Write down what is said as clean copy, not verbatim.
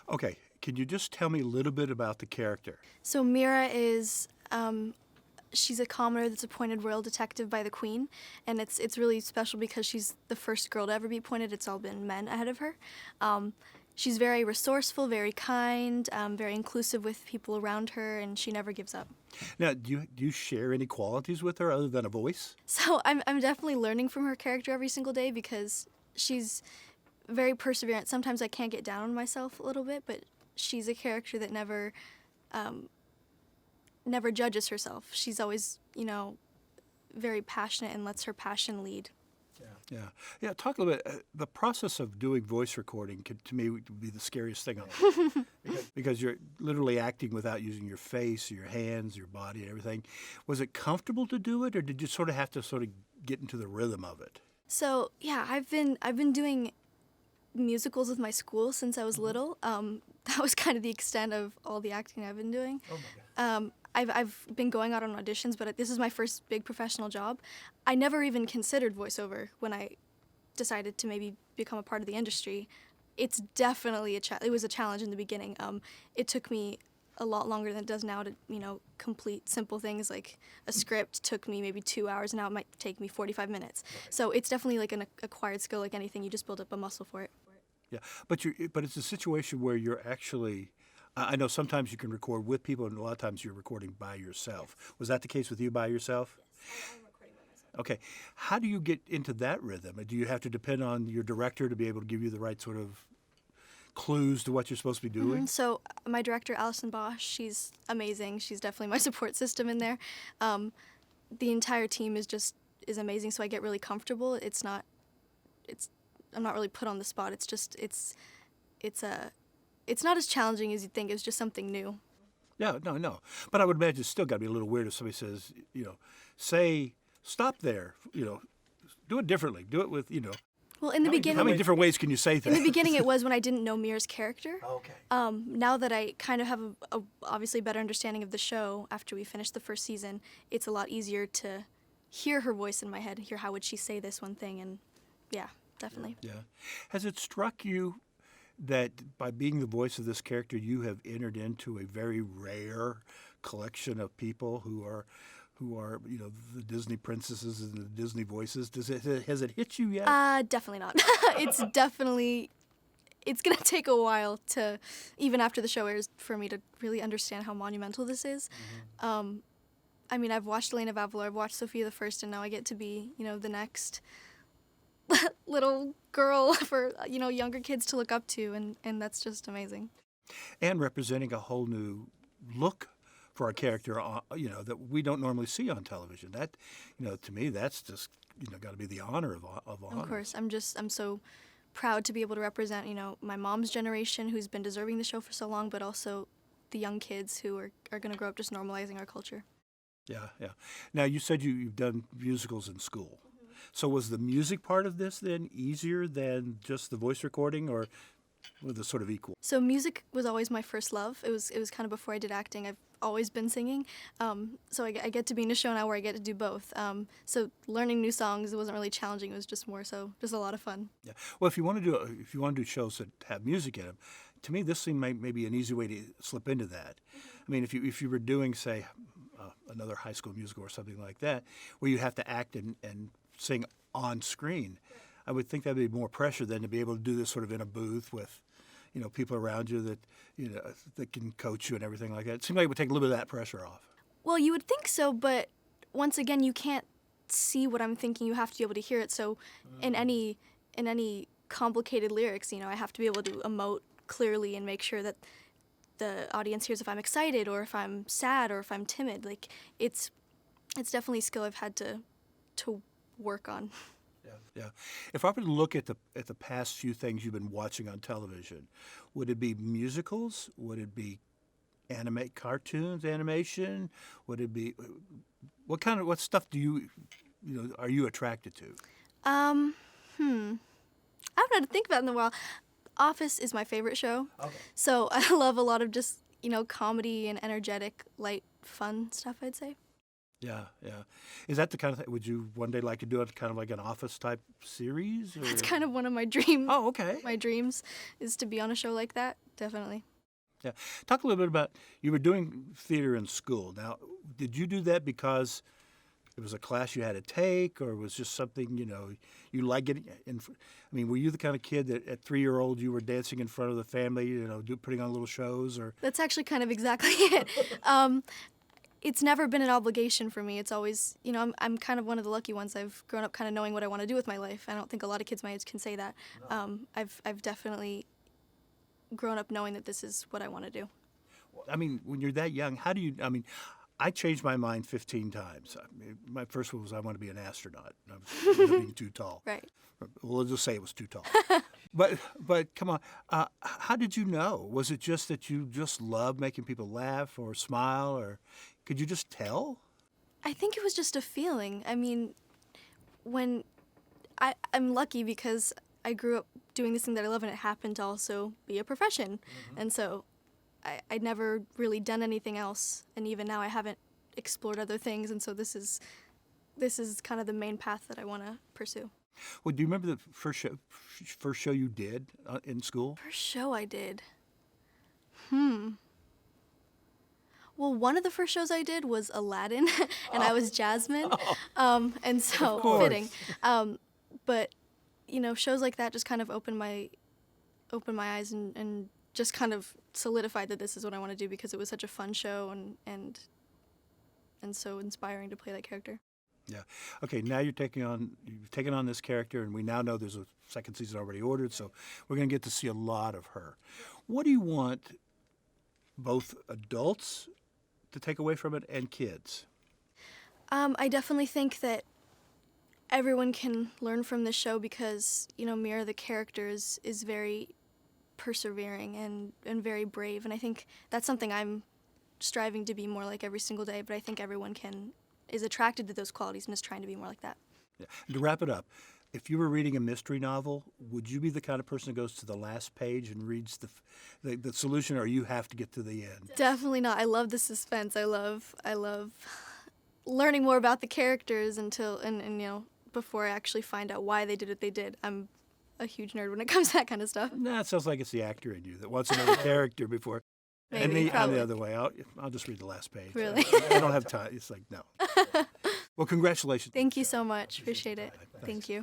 Okay, can you just tell me a little bit about the character? So Mira is she's a commoner that's appointed royal detective by the Queen, and it's really special because she's the first girl to ever be appointed. It's all been men ahead of her. She's very resourceful, very kind, very inclusive with people around her, and she never gives up. Now, do you share any qualities with her other than a voice? So I'm definitely learning from her character every single day because she's very perseverant. Sometimes I can't get down on myself a little bit, but she's a character that never judges herself. She's always, very passionate and lets her passion lead. Yeah. Talk a little bit. The process of doing voice recording to me would be the scariest thing on earth because you're literally acting without using your face, your hands, your body, and everything. Was it comfortable to do it, or did you sort of have to sort of get into the rhythm of it? So yeah, I've been doing musicals with my school since I was little. That was kind of the extent of all the acting I've been doing. Oh my God. I've been going out on auditions, but this is my first big professional job. I never even considered voiceover when I decided to maybe become a part of the industry. It's definitely it was a challenge in the beginning. It took me a lot longer than it does now to complete simple things like a script took me maybe 2 hours. Now it might take me 45 minutes. Right. So it's definitely like an acquired skill, like anything. You just build up a muscle for it. Yeah, but it's a situation where you're actually. I know sometimes you can record with people, and a lot of times you're recording by yourself. Yes. Was that the case with you by yourself? Yes, I'm recording by myself. Okay. How do you get into that rhythm? Do you have to depend on your director to be able to give you the right sort of clues to what you're supposed to be doing? So my director, Alison Bosch, she's amazing. She's definitely my support system in there. The entire team is amazing, so I get really comfortable. I'm not really put on the spot. It's not as challenging as you'd think. It's just something new. Yeah, no. But I would imagine it's still got to be a little weird if somebody says, say, stop there, do it differently. Do it with, Well, in the beginning, how many different ways can you say in things? the beginning, it was when I didn't know Mira's character. Okay. Now that I kind of have a obviously better understanding of the show after we finished the first season, it's a lot easier to hear her voice in my head, hear how would she say this one thing, and yeah, definitely. Yeah. Has it struck you that by being the voice of this character, you have entered into a very rare collection of people who are the Disney princesses and the Disney voices? Has it hit you yet? Definitely not. It's gonna take a while to, even after the show airs, for me to really understand how monumental this is. I've watched Elena of Avalor, I've watched Sophia the First, and now I get to be, the next little girl for, younger kids to look up to, and that's just amazing. And representing a whole new look for a character, that we don't normally see on television. That, to me, that's just, got to be the honor of honor. Of course, I'm so proud to be able to represent, my mom's generation who's been deserving the show for so long, but also the young kids who are going to grow up just normalizing our culture. Yeah. Now, you said you've done musicals in school. So was the music part of this then easier than just the voice recording, or were they sort of equal? So music was always my first love. It was kind of before I did acting. I've always been singing. So I get to be in a show now where I get to do both. So learning new songs, it wasn't really challenging. It was just more so just a lot of fun. Yeah. Well, if you want to do shows that have music in them, to me this seemed maybe an easy way to slip into that. I mean, if you were doing, say, another high school musical or something like that, where you have to act and sing on screen, I would think that'd be more pressure than to be able to do this sort of in a booth with, people around you that, that can coach you and everything like that. It seemed like it would take a little bit of that pressure off. Well, you would think so, but once again, you can't see what I'm thinking. You have to be able to hear it. So in any complicated lyrics, I have to be able to emote clearly and make sure that the audience hears if I'm excited or if I'm sad or if I'm timid. Like it's definitely a skill I've had to work on. Yeah. If I were to look at the past few things you've been watching on television, would it be musicals? Would it be cartoons, animation? Would it be what stuff do are you attracted to? I haven't had to think about it in a while. Office is my favorite show. Okay. So I love a lot of just, comedy and energetic, light, fun stuff, I'd say. Yeah, yeah. Is that the kind of thing? Would you one day like to do it, kind of like an Office type series? Or? That's kind of one of Oh, okay. my dreams is to be on a show like that. Definitely. Yeah. Talk a little bit about you were doing theater in school. Now, did you do that because it was a class you had to take, or was just something you like getting in? I mean, were you the kind of kid that at 3-year-old you were dancing in front of the family, putting on little shows, or? That's actually kind of exactly it. It's never been an obligation for me. It's always, I'm kind of one of the lucky ones. I've grown up kind of knowing what I want to do with my life. I don't think a lot of kids my age can say that. I've definitely grown up knowing that this is what I want to do. I mean, when you're that young, how do you? I mean, I changed my mind 15 times. I mean, my first one was I want to be an astronaut. I was being too tall. Right. Well, let's just say it was too tall. but come on, how did you know? Was it just that you just love making people laugh or smile, or could you just tell? I think it was just a feeling. I mean, when I'm lucky because I grew up doing this thing that I love, and it happened to also be a profession. And so I'd never really done anything else, and even now I haven't explored other things, and so this is kind of the main path that I want to pursue. Well, do you remember the first show you did in school? First show I did. Well, one of the first shows I did was Aladdin, and I was Jasmine, and so Of course. fitting. But shows like that just kind of opened my eyes and just kind of solidified that this is what I want to do because it was such a fun show and so inspiring to play that character. Yeah. Okay. Now you've taken on this character, and we now know there's a second season already ordered, so we're going to get to see a lot of her. What do you want both adults to take away from it and kids? I definitely think that everyone can learn from this show because Mira, the character, is very persevering and very brave, and I think that's something I'm striving to be more like every single day. But I think everyone is attracted to those qualities and is trying to be more like that. Yeah. And to wrap it up, if you were reading a mystery novel, would you be the kind of person that goes to the last page and reads the solution, or you have to get to the end? Definitely not. I love the suspense. I love learning more about the characters before I actually find out why they did what they did. I'm a huge nerd when it comes to that kind of stuff. No, it sounds like it's the actor in you that wants to know the character before. Maybe, I'm the probably. other way. I'll just read the last page. Really? I don't have time. It's like, no. Well, congratulations. Thank you so much. Appreciate it. Thank you.